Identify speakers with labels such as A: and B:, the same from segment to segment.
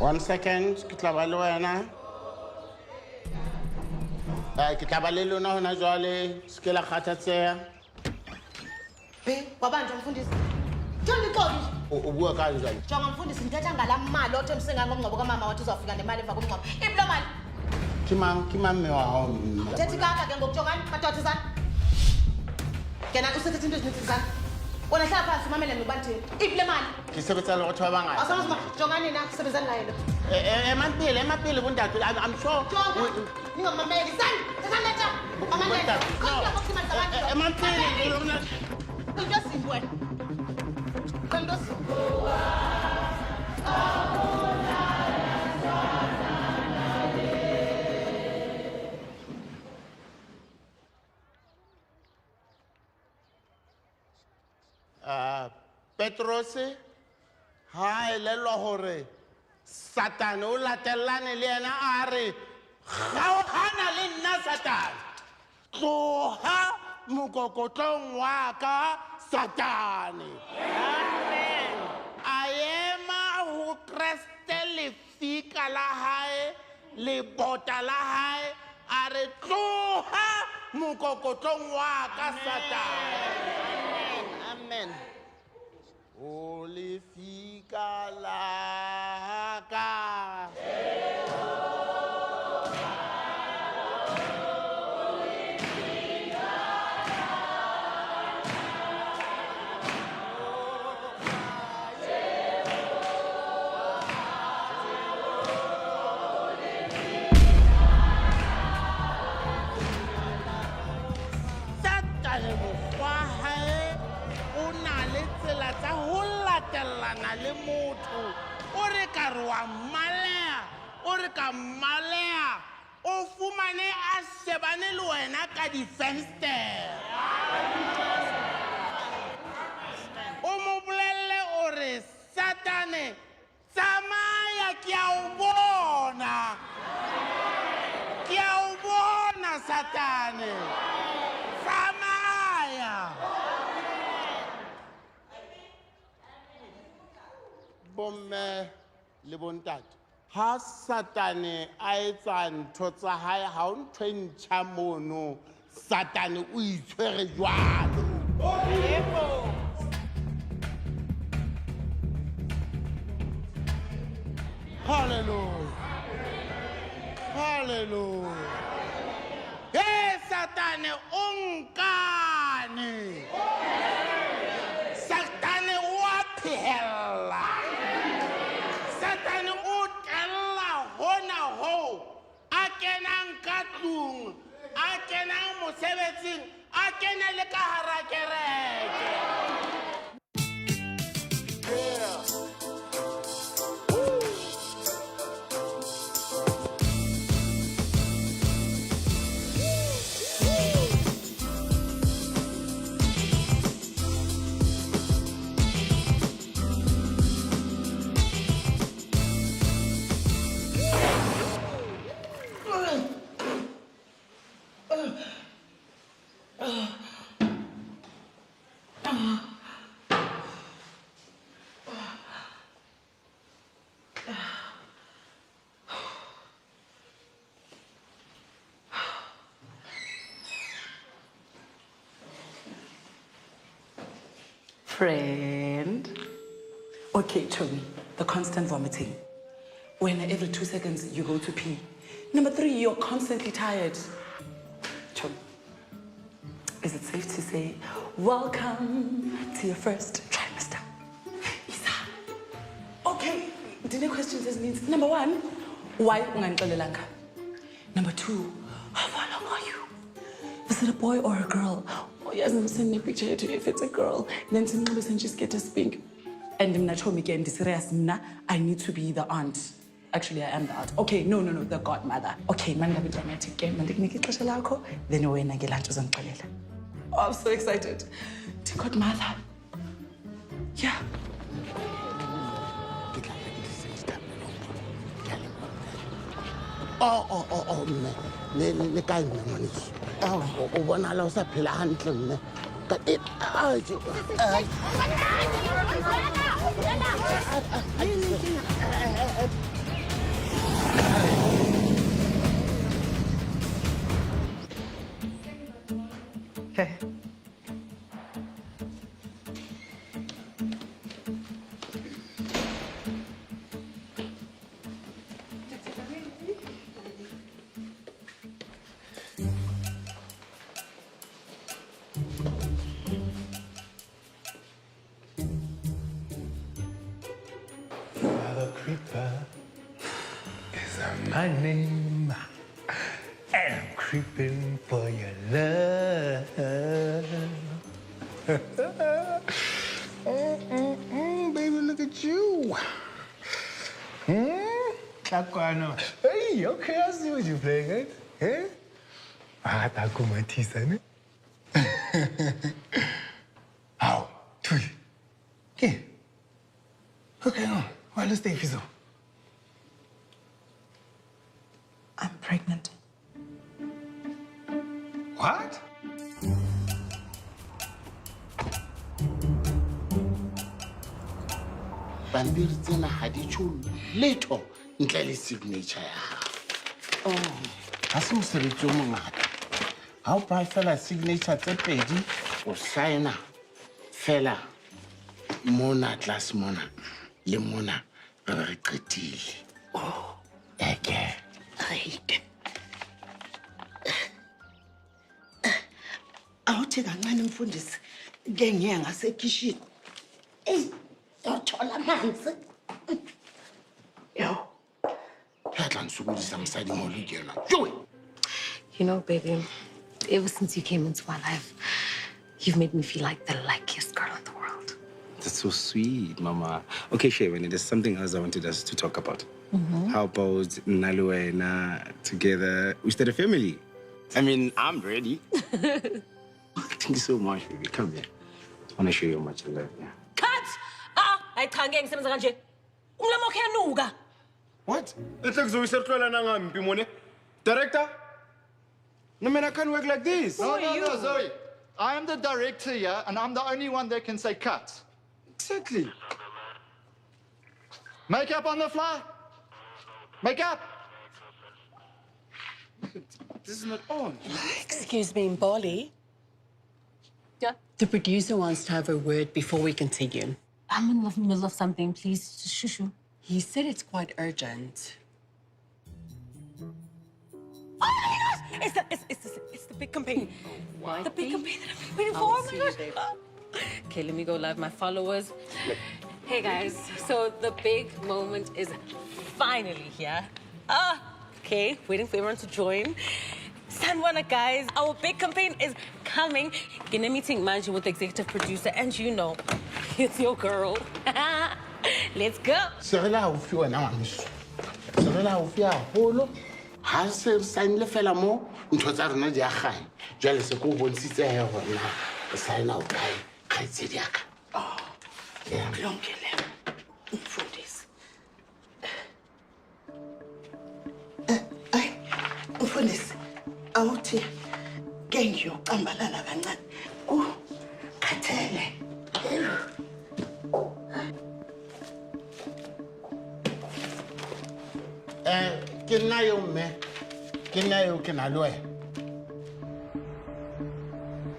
A: 1 second, ke tla ba le wena. Ke tla ba le lona hona jwale, ske la kgathatseha.
B: Wabanje umfundisi. Jonga iqobi.
A: Ubuka kanjani?
B: Jonga umfundisi ngithetha ngalamali othembisenga ngomngcwabo kamama wathi uzofika nemali emva komngcwabo. Iplo mali.
A: Kimam me wa hao.
B: Thethi kaka ke ngokujongani madoda izana. Kena usethethe into ezininzi izana. Wena hlala phansi umamele nobanthini. Iplo mali.
A: Ke sebetsa le batho ba bangata.
B: Awusamazi jongani na sebenzani naye lo.
A: Emaphele buntate. I'm sure.
B: Ningamameli izana. Izana leta. Mamandela.
A: Emaphele
B: Into simple wena. Into simple.
A: Petros ha elelwa hore Satan o latellane le yena a re kgaohana le nna Satan tloha mokokotlong wa ka Satane. Amen. A ema ho Kreste lefika la hae le bota la hae a re tloha mokokotlong wa ka Satane. Amen. Holy fika la ka. Satane mokgwa hae o na le tsela tsa ho latellana le motho o re ka re wa mmalea o re ka mmalea o fumane a shebane le wena ka difenstere o mo bolelle o re Satane tsamaya ke a o bona Satane tsamaya. Bomme le bontate ha Satane a etsa ntho tsa hae ha o ntho e ntjha mono Satane o itshwere jwalo. Hallelujah. Hallelujah. Hey Satane unkane. Satane wa phehella. Satane o tella hona ho. A kenang ka tlung, a kenang mosebetsing, a kena le ka hara kereke.
C: Friend. Okay, Chomi, the constant vomiting. When every 2 seconds you go to pee. Number 3, you're constantly tired. Chomi, is it safe to say, welcome to your first trimester? Isa. Okay, the question just means, number 1, why unganixolelanga? Number 2, how long are you? Is it a boy or a girl? Yes, I'm sending a picture to you if it's a girl. Then Simba and just get a spink. And I'm not sure again, serious. I need to be the aunt. Actually, I am the aunt. Okay, no, the godmother. Okay, man, I'm dramatic game. Then when I get to oh, I'm so excited. The godmother. Yeah.
A: Oh, le kae mme ngwaneso? O bonala o sa phela hantle mme. Ka it
C: Okay.
D: Mother Creeper is my name, and I'm creeping for your love. Baby, look at you. Hey, okay, I see what you're playing at. Eh? Ah, tako matisa, ne? How? Tui. Okay. Okay, on. Well, let's stay for
C: I'm pregnant.
D: What?
A: pampiri tsena ga di tšho letho ntle le signature ya gago ga se mosebetsi o mongata ga o baya fela signature tse pedi o signa fela mona tlase mona le mona re be re qetile eke
B: Hayi-ke. Awuthi kancane mfundisi ke ngiye ngasekishini. Yothola amanzi. Yo.
A: ya tla nsokodisa mosadi mo lekena joe
E: You know, baby, ever since you came into my life, you've made me feel like the luckiest girl in the world.
F: That's so sweet, Mama. Okay, Sharon, there's something else I wanted us to talk about. How about Nalue and I together? We start a family. I mean, I'm ready. Thank you so much, baby. Come here. I want to show you how much I love you.
E: Cut! Ayikhange ngisebenza kanje. Umlomo wakhe yanuka.
F: What?
D: Director? No, man, I can't work like this.
G: No, Zoe. I am the director here, and I'm the only one that can say cut.
D: Exactly.
G: Makeup on the fly. Makeup.
D: This is not on.
H: Excuse me, Mboli.
E: Yeah?
H: The producer wants to have a word before we continue.
E: I'm in the middle of something. Please, just shoo.
H: He said it's quite urgent.
E: Oh my gosh! It's the big campaign. The big campaign that I've been waiting for. Oh my gosh! Okay, let me go live my followers. Hey guys, so the big moment is finally here. Okay, waiting for everyone to join. Sanwana, guys, our big campaign is coming. In a meeting, manager with the executive producer, and you know, it's your girl. Let's go.
A: serela gaufi wena ngwaneso serela gaufi haholo ga se re saenile fela mo ntho tsa rona di a gane jale se ko o bontshitse he gona o saena o kae kgaitsedi yaka
B: Kulungile. Mfundisi. Ay, mfundisi. Awuthi ke ngiyocambalala kancane. Khathele.
A: ke nna yo mme ke nna yo ke na le wena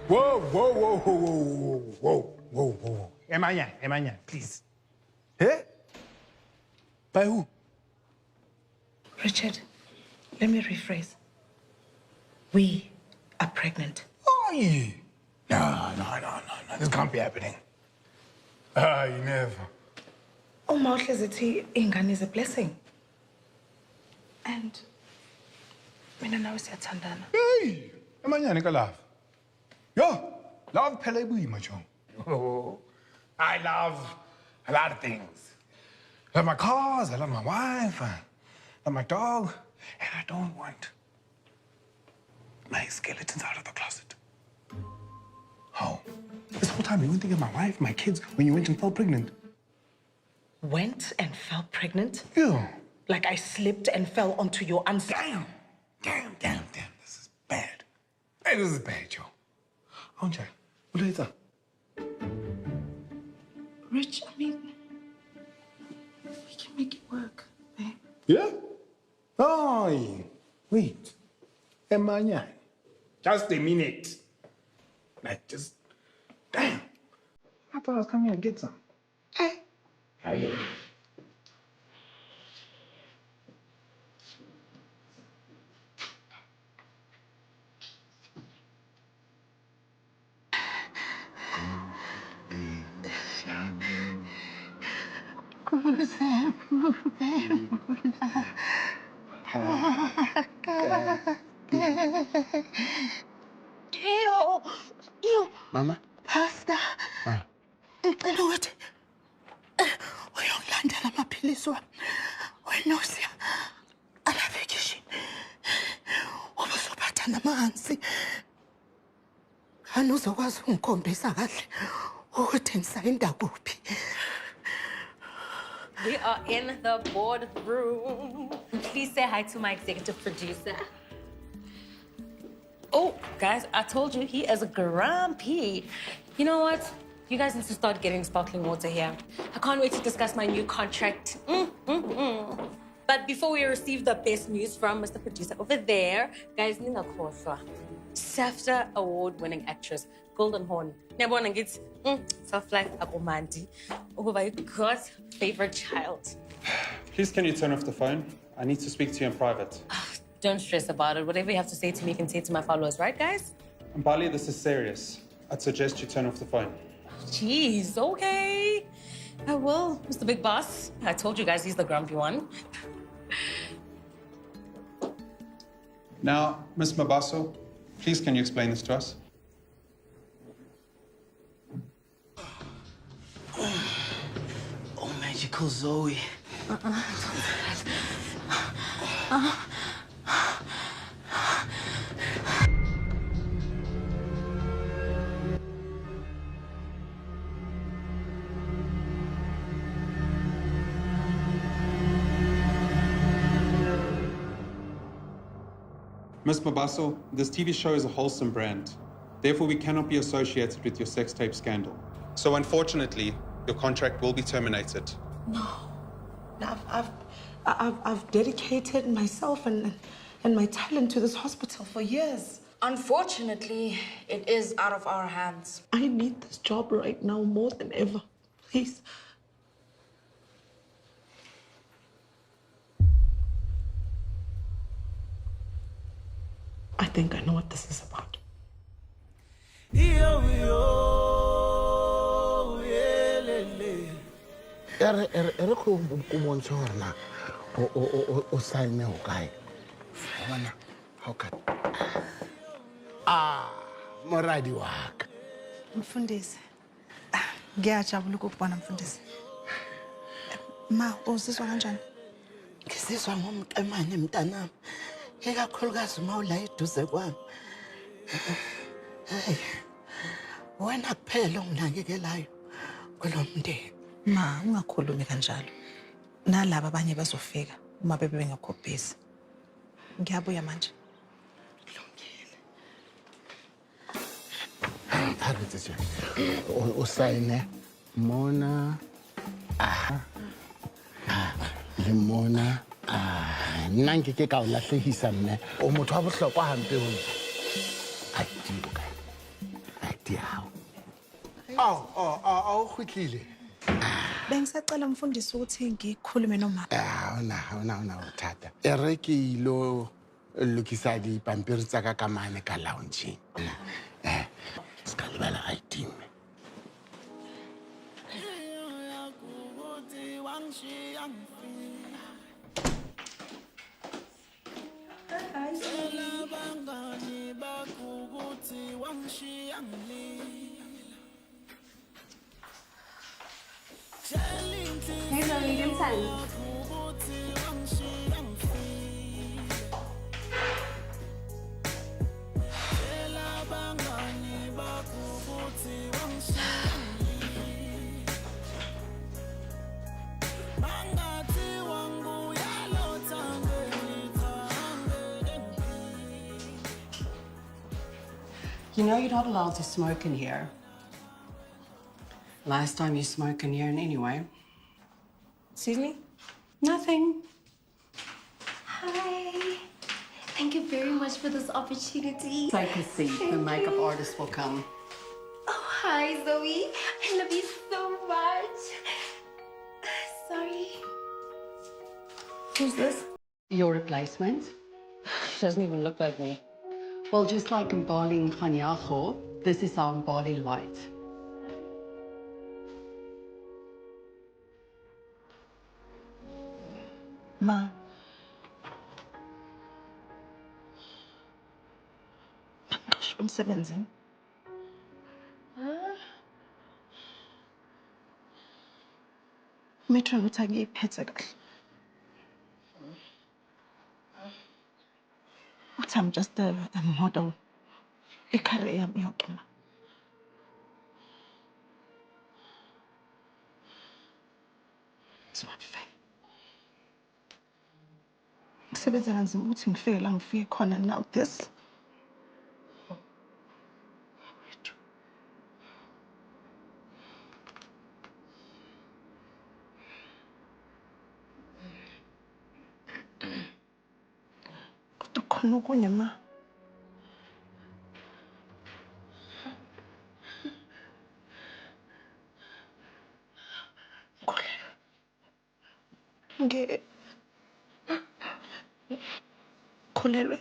D: Whoa. Emanya, please. Eh? By who?
B: Richard, let me rephrase. We are pregnant.
D: Oh, yeah. No. This can't be happening. You never.
B: Uma uhlezi ethi ingane is a blessing. And mina nawe siyathandana.
D: Hey, Emanya, nika love. Yo, love pele bui, macho. Oh, I love a lot of things. I love my cars, I love my wife, I love my dog, and I don't want my skeletons out of the closet. How? This whole time you weren't thinking of my wife, my kids, when you went and fell pregnant.
B: Went and fell pregnant?
D: Yeah.
B: Like I slipped and fell onto your answer.
D: Damn. This is bad. Hey, this is bad, Joe. Aren't you? What is that?
B: Rich, I mean, we can make it work, babe.
D: Yeah? Oh, wait. Emanya. Just a minute. Like, just, damn. I thought I was coming here to get some. Hey. How you doing?
F: Mama?
B: Pastor. Ngicela ukuthi uyongilandela amaphilisi wami. Wena usiya amavekishini. Ubuzophatha namanzi. Khani uzokwazi ungikhombisa kahle ukuthi ngisayinda kuphi.
E: We are in the boardroom. Please say hi to my executive producer. Oh, guys, I told you he is grumpy. You know what? You guys need to start getting sparkling water here. I can't wait to discuss my new contract. But before we receive the best news from Mr. Producer over there, guys, Nina Khoshwa, SAFTA award-winning actress, Golden Horn. Nebona gets self-life akomandi. Ukuba God's favorite child.
I: Please, can you turn off the phone? I need to speak to you in private.
E: Don't stress about it. Whatever you have to say to me, you can say to my followers, right, guys?
I: Mbali, this is serious. I'd suggest you turn off the phone.
E: Jeez, okay. I will, Mr. Big Boss. I told you guys he's the grumpy one.
I: Now, Miss Mabaso, please can you explain this to us?
A: Oh, magical Zoe.
I: Miss Mabaso, this TV show is a wholesome brand. Therefore, we cannot be associated with your sex tape scandal. So unfortunately, your contract will be terminated.
B: No. I've dedicated myself and my talent to this hospital for years.
J: Unfortunately, it is out of our hands.
B: I need this job right now more than ever. Please. I think I know what this is about.
A: Ere ko montsha hore na o sign o kae. Bona how ka. Moradi wa ka.
K: Mfundisi. Ngiyajabula ukubona mfundisi. Ma, uzizwa kanjani?
B: Ngisizwa ngomqemane mntanami. Ekakhulukazi uma ula eduze kwami. Hey. Wena kuphela onginakekelayo kulo mndeni.
K: Ma, ungakhulumi kanjalo. Nalabo abanye bazofika uma bebe bengakhophisi. Ngiyabuya manje.
A: Phakathi nje. O sign Mona. Mona. Nna nkeke ka o lahlehisa mme o motho wa bohlokwa hampe ho ID hao. Aw khutlile.
K: Bengisacela umfundisi ukuthi ngikhulume noma.
A: Ona uthata. Ere ke ilo lokisa di pampiri tsa ka ka mane ka lounge. Ska lebala ID mme.
E: Here's our medium size.
H: You know you're not allowed to smoke in here. Last time you smoked in here in anyway.
E: Excuse me?
H: Nothing.
E: Hi.
L: Thank you very much for this opportunity.
H: Take a seat. The makeup artist will come.
L: Oh, hi, Zoe. I love you so much. Sorry.
H: Who's this? Your replacement.
E: She doesn't even look like me.
H: Well, just like Mbali in Khanyago, this is our Mbali light.
K: Ma. Ngisho emsebenzini. Metro ukuthi akuyiphethe kahle. Uthi I'm just a model. Icareer yami yonke ma. It's not fair. Ngisebenza kanzima ukuthi ngifike la ngifike khona now this. Kodwa khona okunye ma. Khulelwe.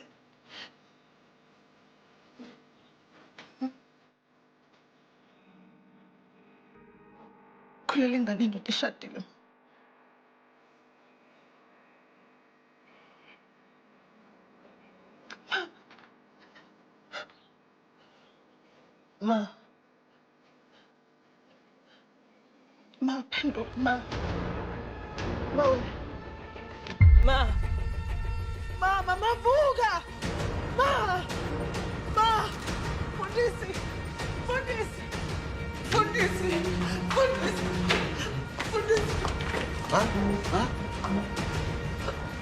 K: Khulelwe ingane indoda eshadile. Ma. Ma, phendula ma. Ma. Ma. Mama, vuka! Ma! Ma! Fundisi! Fundisi! Fundisi! Fundisi! Fundisi!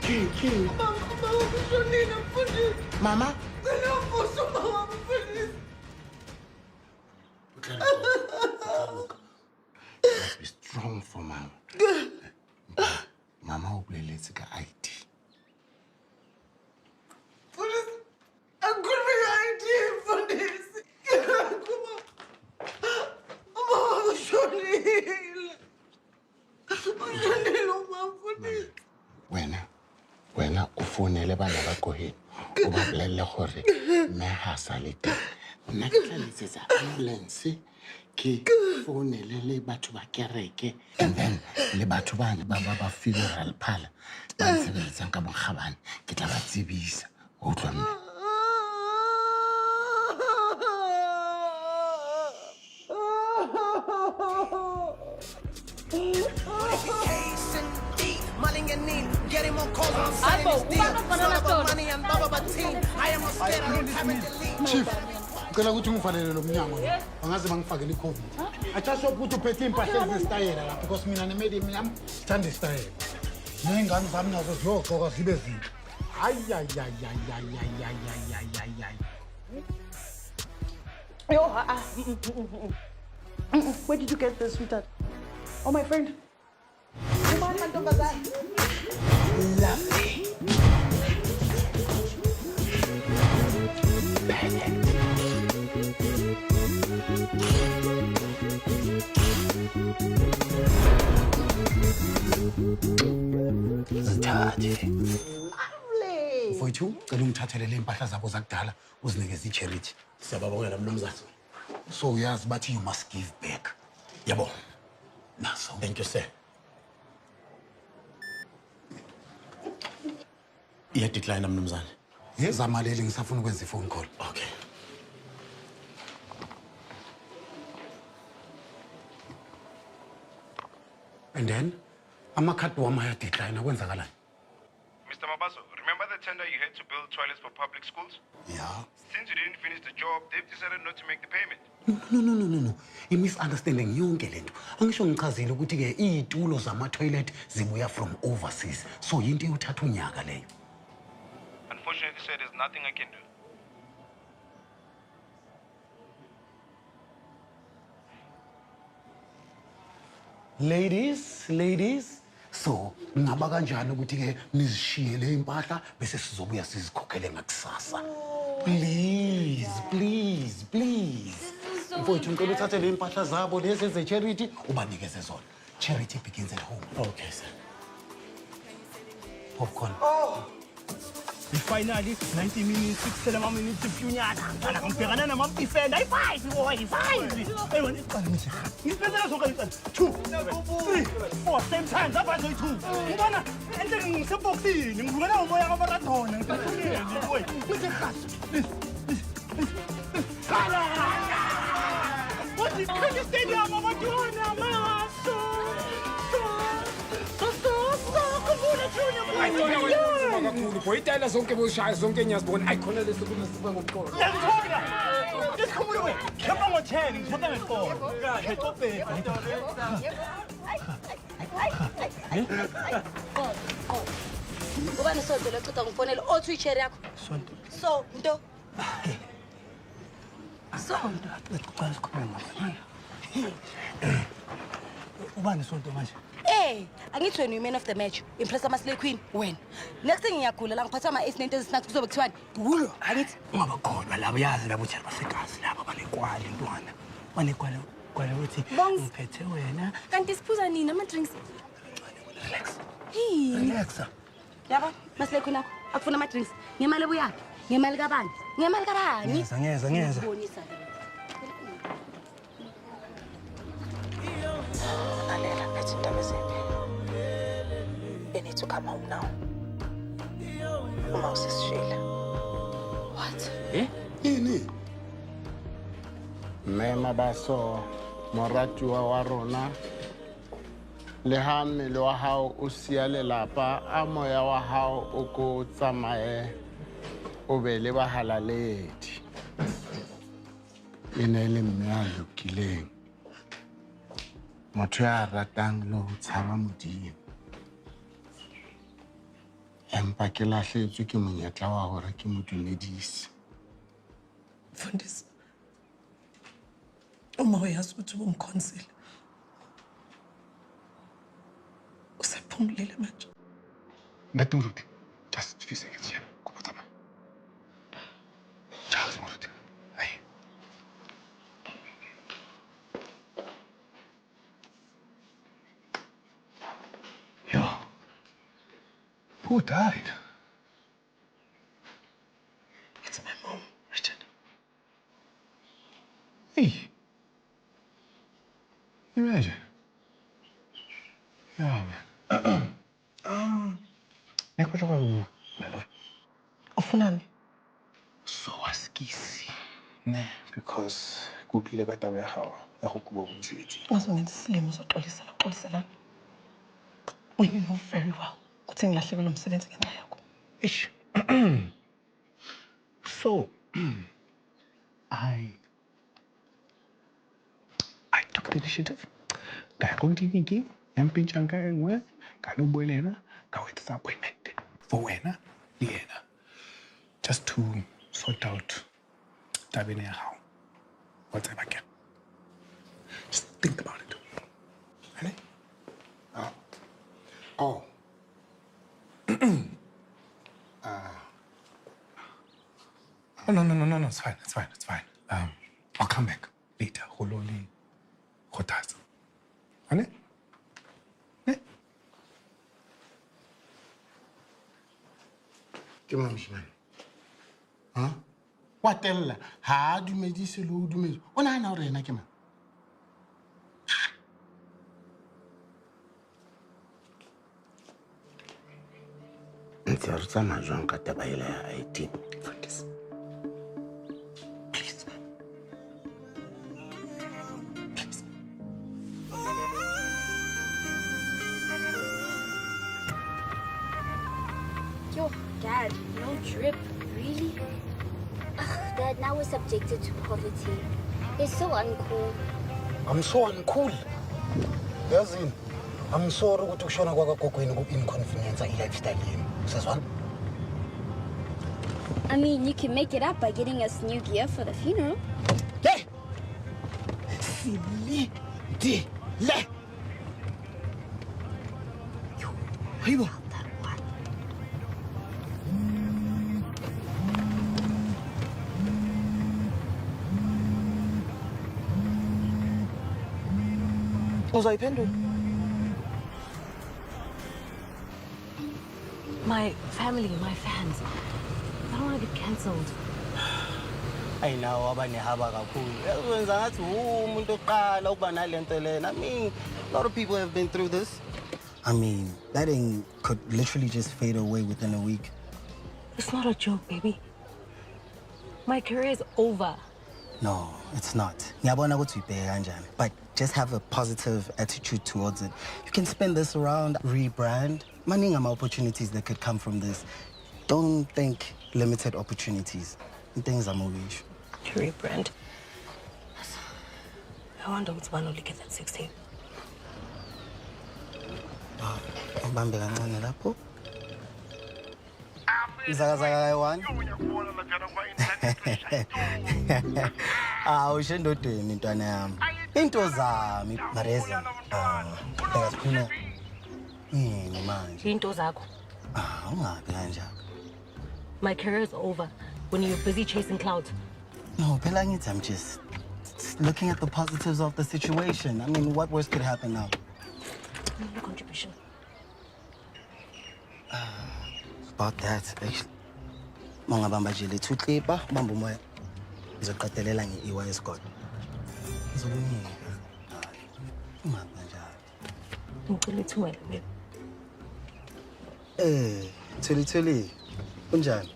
A: King.
K: Mama, ushonile Fundisi!
A: Mama?
K: Ngiyafusha mama Fundisi!
A: Must be strong for mama. Mama ukuleletse ka ID.
K: Fundisi! Angikholwe ID Fundisi! Mama ushonile! Ushonile mama Fundisi!
A: Wena ufonele bana ba koheni. O ba bolelle gore mme ha sa le teng. Nna ke tla letsetsa ambulance ke founele le batho ba kereke and then le batho bana ba funeral phala ba sebeletsang ka bongabane ke tla ba tsebisa o utlwa mme.
M: Chief, ngicela ukuthi ngivalele lo mnyango lo. Angaze bangifakele iCovid. Athasho ukuthi uphethe impahla ezisitayela lapha because mina nemedium yami sithanda isitayela. Nezingane zami nazo ziyogqoka zibe zinhle. Hayi.
K: Yo, where did you get this, sweetheart? Oh, my friend. Lovely.
M: Lovely. Mfowethu, ngicela ungithathele le impahla zabo zakudala uzinikeze i-charity.
N: Siyababongela mnumzane.
M: So uyazi bathi you must give back.
N: Yabo.
M: Naso.
N: Thank you, sir. Iyadecline mnumzane.
M: Zama leli ngisafuna ukwenza i-phone call.
N: Okay.
M: And then amakhadi wami ayadecline akwenzakalani?
F: Mr. Mabaso, remember the tender you had to build toilets for public schools?
M: Yeah.
F: Since you didn't finish the job, they've decided not to make the payment.
M: No. I-misunderstanding yonke lento. Angisho ngichazile ukuthi ke izitulo zama-toilet zibuya from overseas. So yinto eyothatha unyaka leyo.
F: Unfortunately, sir, there's nothing I can do.
M: Ladies, So, ngaba kanjani ukuthi ke nizishiye le impahla bese sizobuya sizikhokhele ngakusasa. Please, please, please. Mfowethu ngicela uthathe le impahla zabo lezi ze-charity ubanikeze zona. Charity begins at home. Okay, sir. Popcorn.
N: Oh! Finally, 90 minutes, 6 minutes, punyana. Ana kumpegana na mampifenda. Ay 5, boy, 5. Ay wani pala nje. Ngifezela soka itsana. 2, 3, 4, same time. Zapha nje 2. Ngibona ente ngiseboxini. Ngivukela umoya kaMarathon. Ngifundile nje boy. Ngithi kahle. Kala! What is the stadium abatona maso?
D: kakhulu boy itayela zonke boshaya zonke ngiyazibona ayikhona leso kunesibe ngokuqola
N: Ngiyakuthola isikhumulo we khamba ngo10 ngithatha nge4 kahle tope
B: Ubani sonto leceda ngifonela othi ichair yakho
N: sonto
B: so nto
N: sonto uqala sikhuluma ubani sonto manje
B: angithi wena man of the match impress amaslay queen wena next thing ngiyagula la ngiphatha ama S90 snacks kuzobe kuthiwani wulo angithi
N: ungabakholwa labo yazi labo tshela basegazi labo banekwali ntwana banekwali ukuthi ngiphethe wena
E: kanti siphuza nini ama drinks
N: relax
E: hey
N: relax
B: yaba maslay queen akho akufuna ama drinks ngemali buyaphi ngemali kabani
N: ngeza
B: bonisa
K: Alela, let's you need to come home now. Uma usishila.
B: What?
M: Yini?
O: Mema baso moratuwa wa rona le ha mmele wa hao o sia lelapa a moya wa hao o ko tsamaye o be le bahalaledi ene le mme a lokileng motho ya ratang le ho tshaba modimo empa ke lahletswe ke monyetla wa hore ke modumedisi
C: Mfundisi uma uyazi ukuthi ungumkhonsile usephumulile manje
D: Let me root. Just a few seconds here. Charles Muruti. Hey. Yo. Who died?
C: It's my mom, Richard.
D: Hey. Imagine. Yeah, man. Nekho kwa
C: Ufunani?
D: So askisi. Ne, because kuphile bataba ya hao ya go kubo mosebetsi.
C: Ngizongenza isilimo uzoxolisela. You know very well. Ukuthi ngilahlekelwe umsebenzi ngenxa yakho.
D: Ish. So, I took the initiative. Ka go tleliniki, empintshanga engwe, ka lo boelena, ka wetsa appointment for wena le yena. Just to sort out tabene ya hao. Whatever can. Just think about it. Really?
O: Oh.
D: No, it's fine. I'll come back later. Hololi, Hotazo. Ane? Ne?
O: Ke mamshimane. Ha? Wa tella ha dumedise lo dumedi. O nahana hore ena ke mang? Ntse re tsamaya jwang ka taba ela ya IT?
C: Focus. Please.
L: Yo, Dad, no drip. Really? Ugh, Dad, now we're subjected to poverty. It's so uncool.
M: I'm so uncool. Yazini, I'm sorry ukuthi kushona kwakagogo ku-inconvenience i-lifestyle yini. Sazwana?
L: I mean, you can make it up by getting us new gear for the funeral.
M: Hey! Silly.
N: Hayibo.
K: Uzoyiphendula.
E: My family, my fans. I don't want to get cancelled.
N: Ayi nawo abanehaba kakhulu. Wenza ngathi umuntu oqala ukuba nalento lena. I mean, a lot of people have been through this.
P: I mean, that thing could literally just fade away within a week.
E: It's not a joke, baby. My career is over.
P: No, it's not. Ngiyabona ukuthi uyibheke kanjani, but just have a positive attitude towards it. You can spin this around, rebrand. Maningi ama-opportunities that could come from this. Don't think limited opportunities. Things are moving.
E: Rebrand. I wonder what's one only get that 16.
P: Mbambe kancane lapho. Msakazaka kayi-1. Usho endodeni ntwana yami. Into zami Mareza. Bheka sikhuluma yini manje?
E: Into zakho.
P: Ungabi kanjalo.
E: My career is over when you're busy chasing clout.
P: No, phela ngithi I'm just looking at the positives of the situation. I mean, what worse could happen now?
E: No contribution.
P: About that, actually. Mongabamba nje lethu clipper, bamba umoya. Ngizoqatelela nge-EY Scott. Ngizokunika. Ungabi kanjalo.
E: Ngicela ithumele baby.
P: Thuli. Kunjani?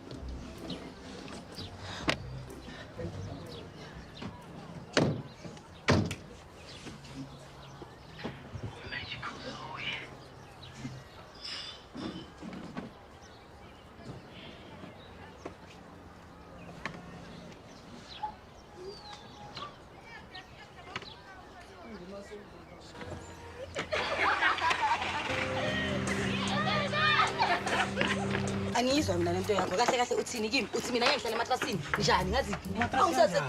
B: Angizwa mina lento yakho kahle kahle uthini kimi uthi mina ngeke ngihlale ematrasini njani ngazi awungisathi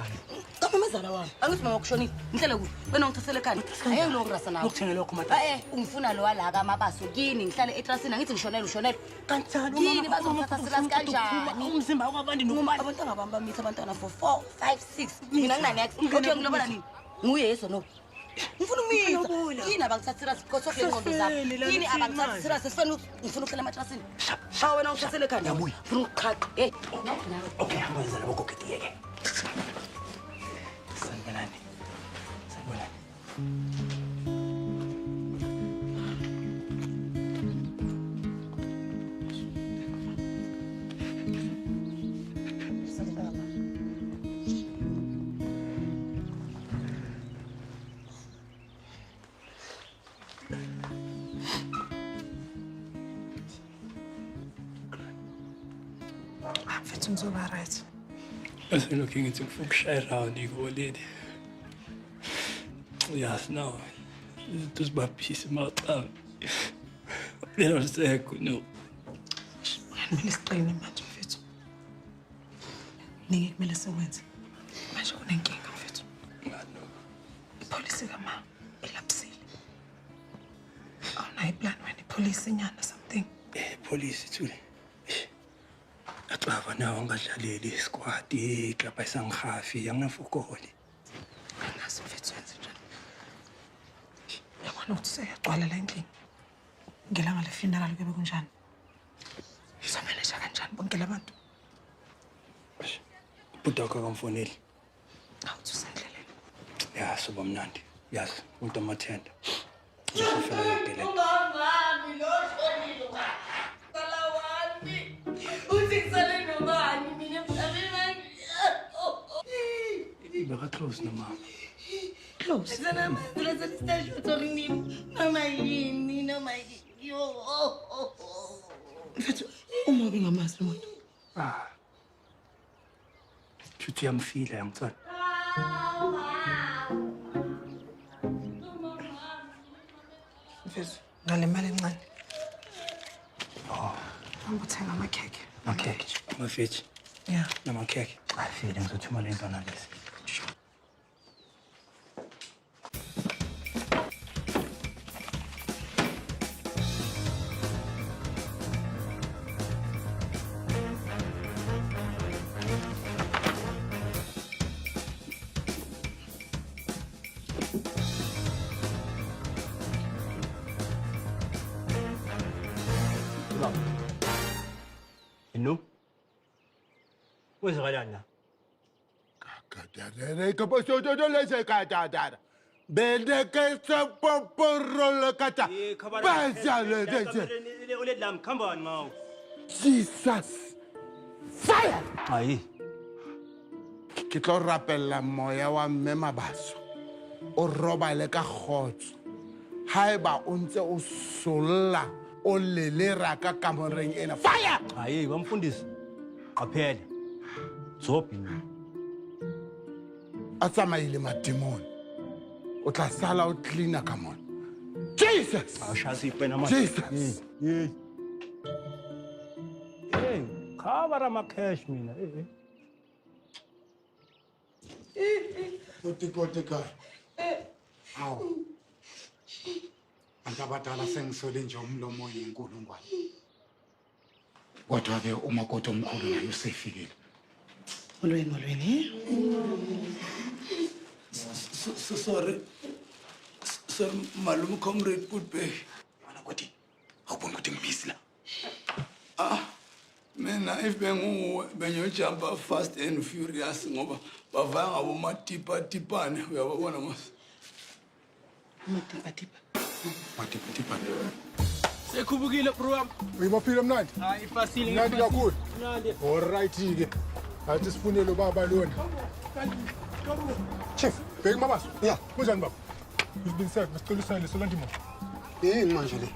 B: kamamezala wami angithi mama kushonile ngihlele ku wena ngithathele ekhaya ayeke lo ngirasa nawe
N: Ukuthengela lokho matrasi.
B: ungifuna lo walaka amabaso kini ngihlale etrasini angithi ngishonele
N: Kanjalo
B: yini bazongithatha silasi kanjani
N: umzimba wakabandi nokumali.
B: abantwana bami bamitha abantwana for 4 5 6 mina nginanext kodwa ngilobola nini nguye yeso no ngifuna umisa yini abangithatha serious because of ingqondo zabo yini abangithatha serious ngifuna ukuhlala ematrasini shawo wena ungithathele ekhaya ngifuna ukuqhaqa
N: Okay, hamwenza labo koketiyeke. Sanibonani.
K: Mfethu ngizoba right.
Q: Bese lokhu ngithi ngifuna ukushaya around ikoleni. Yes, no. This baphisa maqaba. Lelo sekho no.
K: Kumele siqine manje mfethu. Ningi kumele sikwenze. Manje kunenkinga mfethu.
Q: Ngano.
K: Ipolisi kama elapsile. Awunayo plan wena ipolisi nyana something.
Q: Police Thuli. Axava nawo ngadlaleli squad eklapa isanghafi yanginafukoli.
K: Angazi mfethu wenze njani. Yabona ukuthi seyagcwala la endlini. Ngelanga lefuneral kube kunjani? Somenesha kanjani bonke labantu?
Q: Budaka kamfoneli.
K: Awuthi usendleleni.
Q: Ya soba mnandi. Yazi umuntu amathenda. Uzofela yonke le.
B: Mami lo shonile wa sala wami uthi kusale nobani mina emhlabeni
Q: Beka close na mama.
K: Close.
B: sana mzela stage utorini mama yini noma yo
K: Mfethu uma bengamazi umuntu.
Q: Chuthi yamfila yangitsala.
K: Mfethu ngale mali encane. Ngikuthenga amakhekhe.
Q: Okay. Amafethi.
K: Yeah.
Q: Namakhekhe. Afile ngizothumela intwana lezi.
N: Kwenzakalani la?
O: Kadadere kaposoto lese kadadara. Beleke sapoporolo kata. Bazale dese.
N: Ulet lam kambani ngawo.
O: Jesus. Fire!
N: Hayi.
O: Ke tlo rapella moya wa mme Mabaso. O robale ka khotso. Haeba o ntse o solla o lelera ka kamoreng ena. Fire!
N: Hayi bamfundisi. Qaphela. Zophi.
O: A tsamaile mademon. O tla sala o cleaner ka mona. Jesus!
N: Awushasi ipena manje.
O: Jesus!
N: Hey. Hey, cover ama cash mina.
M: Kote ka. Aw. Antabadala sengisole nje umlomo yenkulungwane. Kodwa ke umakoti omkhulu naye usefikile.
C: Molweni.
Q: Sorry. Sir, malume comrade Putbay. Yona kwathi awuboni ukuthi ngibisi la. Mina if bengyojumpa fast and furious ngoba bavaya ngabo matipane uyabona mos. Matipane.
M: Sekhubukile bro wami. Uyibaphila mnandi?
N: Hayi fasile
M: Mnandi kakhulu.
N: Mnandi.
M: Alright ke. Athi sifunele baba lona. Chief, bheki Mabaso. Yeah, kunjani baba? Uzibiliseke ngisicela isayile Solandi moto. Yini manje le?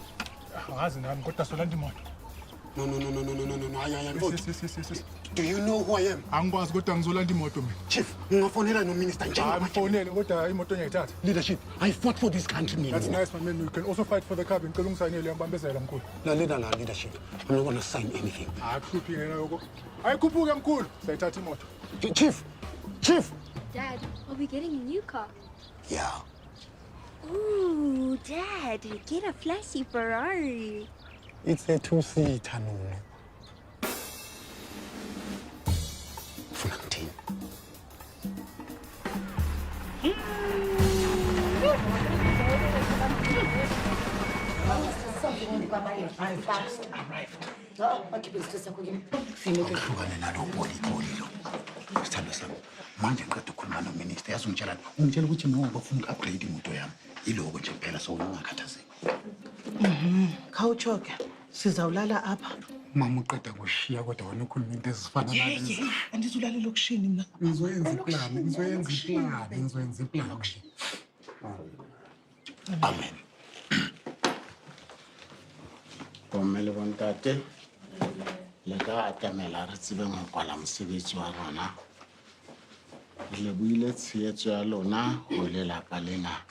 M: Angazi nami kodwa Solandi moto. No. Yes. Do you know who I am? Angikwazi kodwa ngizolanda imoto mina. Chief, ngingafonela no minister njengoba. Ngifonele kodwa imoto ngiyayithatha. Leadership, I fought for this country mina. That's nice man. You can also fight for the cabin. Ngicela ungisayinele ngibambezela mkhulu. Lalela la leadership. I'm not going to sign anything. Akukhuphi ngena yoko. Ayikhuphuke mkhulu. Sayithatha imoto. Chief.
L: Dad, are we getting a new car?
Q: Yeah.
L: Ooh, Dad, get a flashy Ferrari.
M: It's a two-seater, no.
Q: Funantini.
B: I've just arrived.
M: Akuhlukane nalo boli lo. Sithando sami. Manje ngiqeda ukukhuluma nominister yazongitshela ukuthi no bafuna uku-upgrade imoto yami. Yiloko nje kuphela so ungakhathazeki.
C: Khawuchoke. Sizawulala apha.
M: Mama uqeda kushiya kodwa wena ukhuluma into ezifana nalezi.
C: Andizulala elokushini mina.
M: Ngizoyenza iplani.
O: Amen. Bomele bontate. Le ka atamela re tsebe ngokwala mosebetsi wa rona. Le buile tsheetso ya lona ho lelapa lena.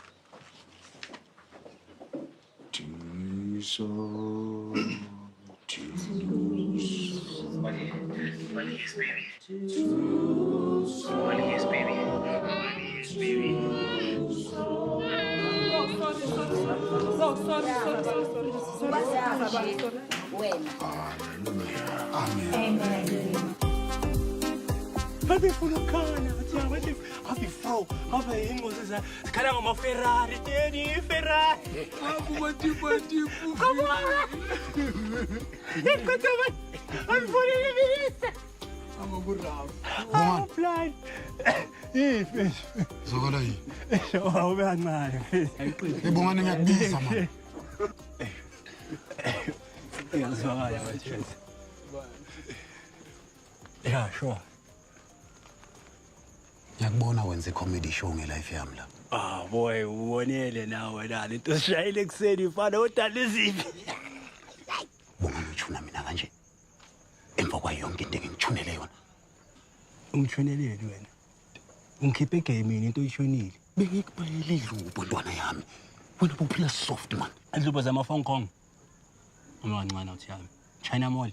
N: Sekarang sama Ferrari, jadi Ferrari.
Q: Aku mati.
N: Kamu marah? Ikut teman. Aku boleh lebih bisa.
Q: Kamu beram.
N: Aku plan.
M: Zokola yi.
N: Oh, behan mana?
M: Ibungane ngiyakubiza mama.
N: Yang salah ya, macam. Yeah, sure.
M: Ngiyakubona wenza comedy show ngelife yami la.
N: Boy, ubonele nawe nani into shayile kuseni mfana udala iziphi.
M: Bonga ngithuna mina kanje. Emva kwa yonke into engithunele yona.
N: Ungithuneleni wena? Ungikhiphe egame into oyishonile.
M: Bengikubayele idlubo ntwana yami. Wena bophila soft man.
N: Idlubo zama Hong Kong. Amancane uthi yami. China Mall.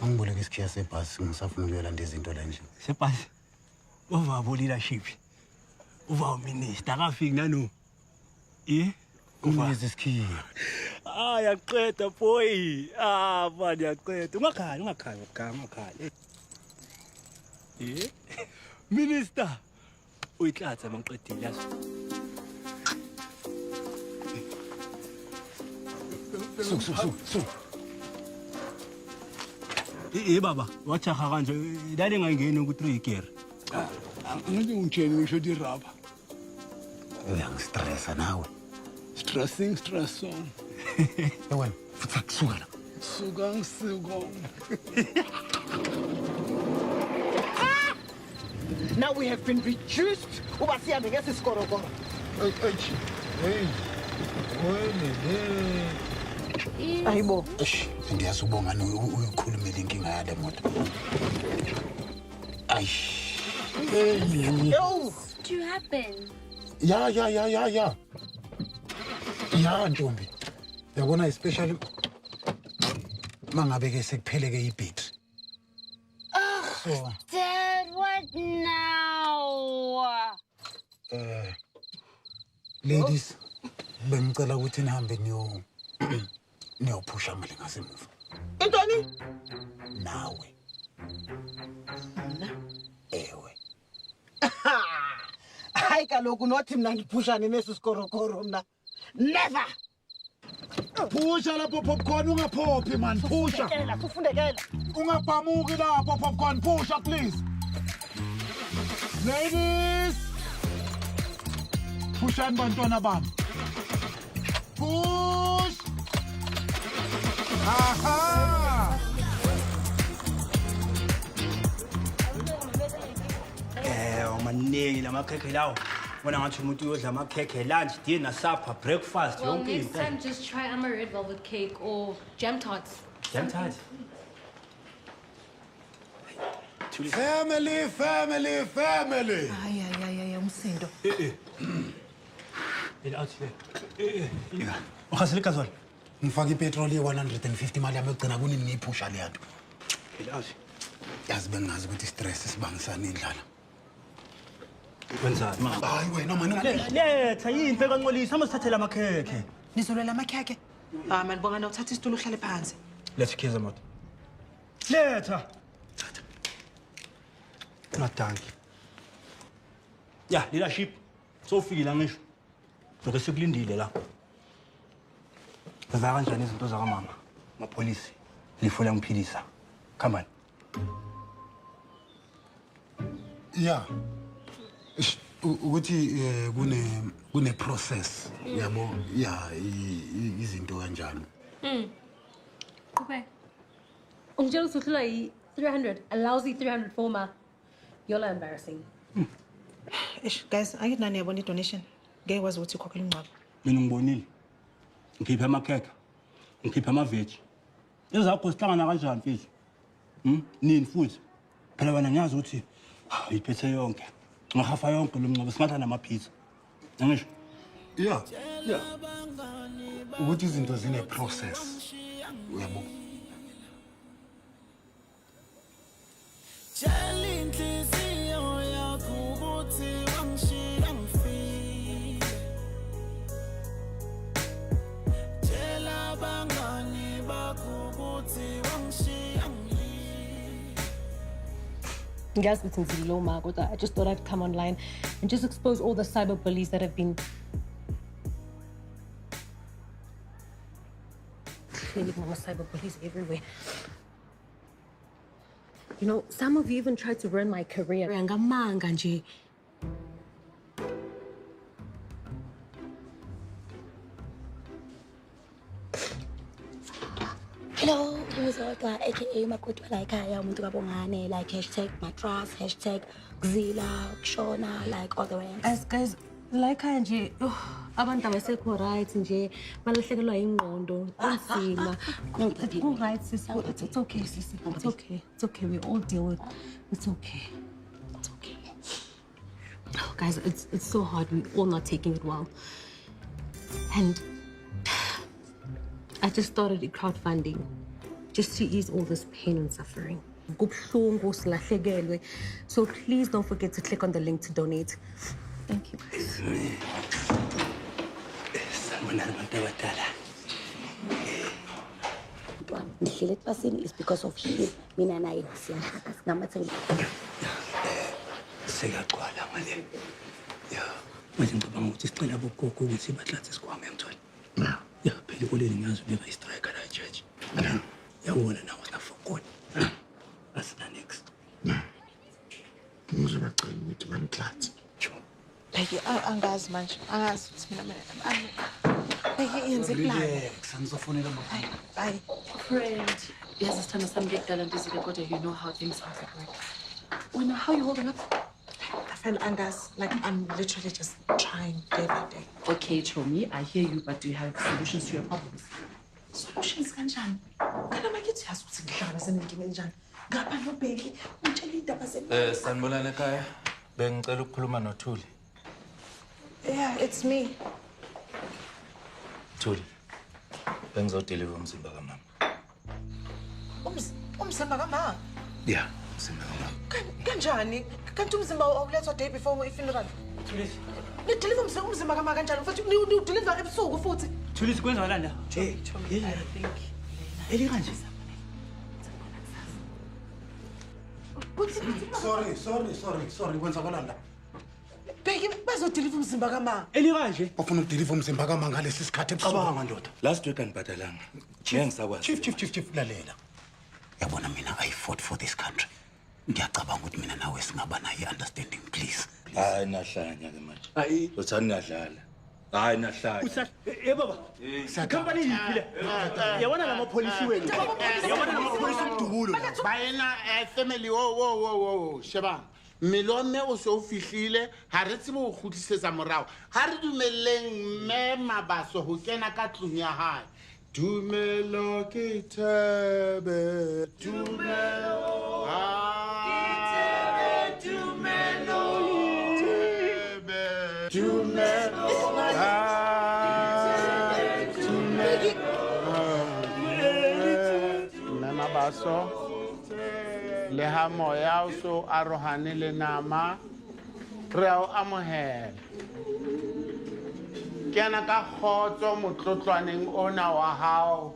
M: Angiboleke isikhiya sebhasi ngisafuna ukuyolanda izinto la nje.
N: Sebhasi. Uvabo leadership. Uva minister akafiki nano.
M: Unikeza isikhiya.
N: Yaqeda boy. Manje yaqeda. Ungakhali. Minister. Uyihlatha mangiqedile yazi.
M: Su.
N: baba wachaha kanje lale ngayingeni ku 3 gear.
Q: Angithi ungitsheni ngisho ukuthi iraba.
M: Uyangistressa nawe.
Q: Stressing stress song.
M: Wena futhi akusuka la.
Q: Suka ngisuka.
R: Now we have been reduced. Uba sihambe ngesi sikorokoro.
M: Hey.
R: Ayibo.
M: Ngiyasubonga uyikhulumile inkinga yale moto. Aish.
L: What happened?
M: Ya. Ya Ntombi. Yabona especially mangabe ke sekupheleke ibattery. So
L: Dad, what now?
M: Ladies, bengicela ukuthi nihambe niyophusha mali ngasemuva.
R: Intoni?
M: Nawe. Ewe.
R: Hayi kaloku nothi mina ngiphushane nesi sikorokoro mna. Never.
M: Phusha lapho popcorn ungaphophi man, phusha.
R: Sufundekela.
M: Ungabhamuki lapho popcorn, phusha please. Ladies. Pushani bantwana bami. Push. Aha.
N: Maningi lamakhekhe lawo. Wona ngathi umuntu uyodla amakhekhe lunch, dinner, supper, breakfast,
E: Well,
N: yonke
E: next
N: into.
E: time just try a red velvet cake or jam tarts.
N: Jam tarts.
M: Family.
K: Hayi umsindo.
N: Athi le. Ukhasile kazwala.
M: Ngifaka ipetrol ye-150 mali yami yokugcina kunini ngiyiphusha le yanto.
N: Athi.
M: Yazi bengazi ukuthi stress sibangisana indlala.
N: Wenzani mama?
M: Hayi wena mani
N: letha yini pheka nqolisa amasithathela amakhekhe.
K: Nizolela amakhekhe. Man bonga na uthatha isitulo uhlale phansi.
N: Letha khiza moto. Letha. Natanki. Ya, leadership. Sofikile ngisho. Lokho sikulindile la. Bava kanjani izinto zaka mama? Mapolisi. Lifola ngiphilisa. Come on.
M: Yeah. Ukuthi kune process yabo ya izinto kanjalo.
E: Okay. Ungitshela ukuthi uhlula yi-300, a lousy 300 former. You're embarrassing.
K: Guys, angitnani yabona i-donation. Ngeke wazi ukuthi ukhokhela ingqaba.
N: Mina ngibonile. Ngikhipha amakhekhe. Ngikhipha amaveji. Ezakho sihlangana kanjani mfethu? Nini futhi? Phela wena ngiyazi ukuthi uyiphethe yonke. Ngahafa yonke lo mncaba singatha namapizza. Ngisho?
M: Yeah. Ukuthi izinto zine process. Uyabo.
E: Ngiyazi ukuthi ngizilo ma kodwa I just thought I'd come online and just expose all the cyber bullies that have been clearly more cyber bullies everywhere. You know, some of you even tried to ruin my career. Ngamanga nje.
B: Hello, Muzodwa, aka Makotwa la ekhaya umuntu kabongane, like #matras, #Gzila, Kushona, like all the way.
E: As guys, like nje, abantu abasekho right nje, balahlekelwa ingqondo, inzima. It's right, sis. It's okay, sis. It's okay. It's okay. We all deal with it. It's okay. It's okay. Oh, guys, it's so hard. We're all not taking it well. And I just started crowdfunding just to ease all this pain and suffering. So please don't forget to click on the link to donate. Thank you.
B: Ngihlele epasini is because of him. Mina naye siyashaka sinamathemba.
N: Sekaqala manje. Yeah. Manje ngicabanga ukuthi sicela bogogo ukuthi bathathe isikhwama emthweni. Yeah, phela ikoleni ngiyazi ubeka istrike la church. Yawona nawo singafokoni.
O: ngicela ukuthi mangihlathi.
K: Bheki angazi manje. Angazi ukuthi mina Bheki yenze plan.
M: Relax, angizofonela mama.
K: Hayi.
C: Friend, yazi sithanda sami ngekudala ndizile kodwa you know how things have to work. Wena, how you holding up?
K: I feel angazi, like I'm literally just trying day by day.
C: Okay, Chomi, I hear you, but do you have solutions to your problems?
K: Solutions kanjani? Kana makithi yazi ukuthi ngihlangana senenkinga enjani. Ngapha noBheki utshela indaba zemali.
S: Sanibonani ekhaya. Bengicela ukukhuluma noThuli.
K: Yeah, it's me.
S: Thuli. Bengizodeliver umzimba kamama.
K: Umzimba kama?
S: Yeah, umzimba kamama.
K: Kanjani? Kanti umzimba awulethwa day before i-funeral?
N: Thulisi.
K: Ni-deliver umzimba kama kanjani? Futhi ni-deliver ebusuku futhi.
N: Thulisi kwenzakalani la?
C: I think
N: Elikanje.
M: Sorry, kwenzakalani la?
K: Bheki bazodeliver umzimba kama.
N: Elikanje?
M: Bafuna ukudeliver umzimba kama ngalesi sikhathi ebusuku.
S: Cabanga ndoda. Last week anibhadalanga. Ngeke ngisakwazi.
M: Chief, lalela. Yabona mina I fought for this country. Ngiyacabanga ukuthi mina nawe singaba nayo understanding, please.
S: Hayi nahlanya ke manje. Hayi, uthani nadlala. Hayi nahlanya.
N: Baba. Company yiphi le? Yabona lamapolisi wenu. Yabona lamapolisi umdubulo.
A: Bayena family wo sheba. Melome o se o fihlile ha re tsebe o khutlisetsa morao. Ha re dumelleng me mabaso ho kena ka tlung ya hae. Dumelo ke thebe, dumelo
O: Baso le ha moya o so arohane le nama re a o amohela ke ana ka khotso motlotlwaneng ona wa hao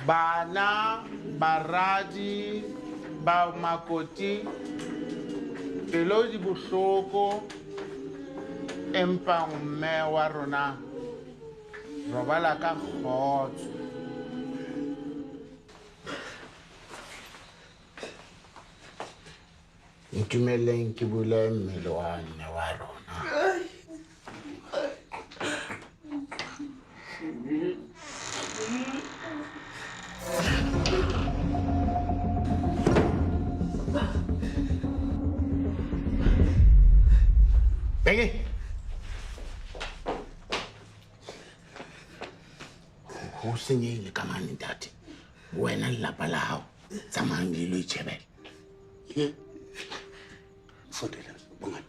O: bana baradi ba makoti pelo di bohloko empa mme wa rona robala ka khotso. Ntumeleng ke bula mmele wa nne wa rona. Bheki. Ho senyehile ka mane ntate. Wena lelapa la hao tsamayang le lo itjhebela.
M: Sondela, bongani.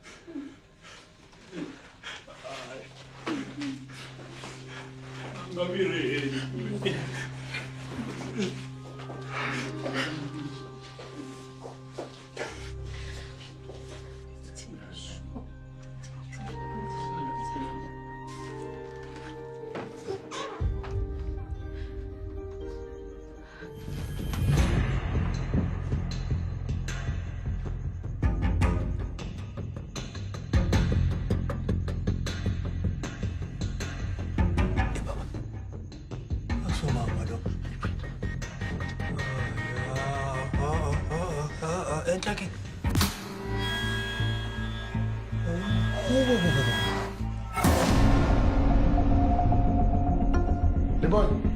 N: Entlaki.
O: Lebon.